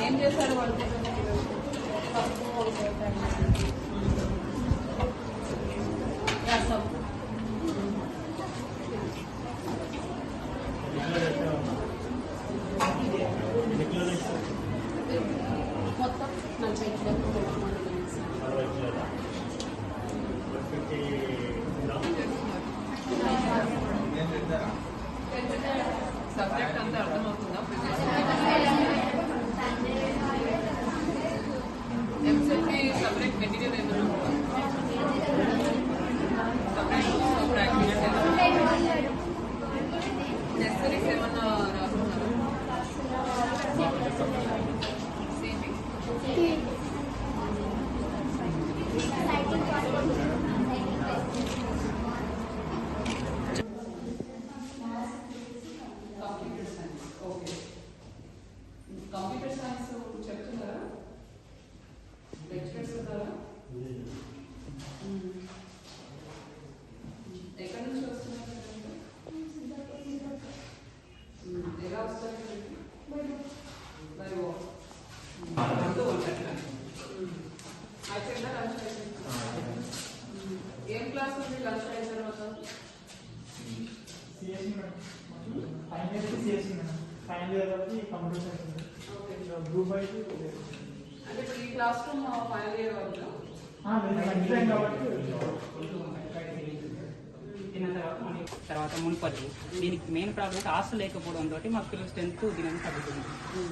ఏం చేశారు వాళ్ళు? రసం మొత్తం 40 సబ్జెక్ట్ అంతా అర్థమవుతుందా? ఎంసెట్కి సపరేట్ మెటీరియల్ ఏదైనా సపరేట్ ప్రాక్టీస్ నెసరీస్ ఏమన్నా రాసుకున్నారా? కంప్యూటర్ సైన్స్ చెప్తున్నారా? లెక్చరర్స్ ఉన్నారా? ఎక్కడి నుంచి వస్తున్నారు? ఎలా వస్తారు? అయిపోయిందా లంచ్? ఏం క్లాస్ ఉంది లంచ్ అయిన తర్వాత? ఫైనల్ ఇయర్ కాబట్టి కంప్యూటర్ సైన్స్ గ్రూప్ వైజ్ అంటే ఇప్పుడు ఈ క్లాస్ రూమ్ ఫైనల్ ఇయర్ వరకు తిన్న తర్వాత మునుపటి దీనికి మెయిన్ ప్రాబ్లం హాస్టల్ లేకపోవడం తోటి మా పిల్లల స్ట్రెంత్ దీని తగ్గుతుంది.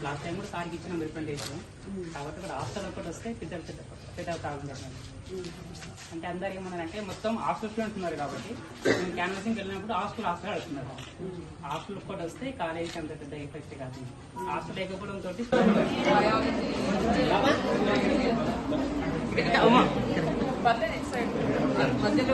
లాస్ట్ టైం కూడా సార్కి ఇచ్చిన రిప్రజెంటేషన్ కాబట్టి ఇక్కడ హాస్టల్ ఒకటి వస్తే పెద్ద ప్రాబ్లం చెప్పండి. అంటే అందరు ఏమన్నారంటే మొత్తం హాస్టల్ స్టూడెంట్స్ ఉన్నారు కాబట్టి మేము క్యాన్వాసింగ్కి వెళ్ళినప్పుడు హాస్టల్ అడుగుతున్నారు. హాస్టల్ ఒకటి వస్తే కాలేజీకి అంత పెద్ద ఎఫెక్ట్ కాదు. హాస్టల్ లేకపోవడం తోటి మధ్యలో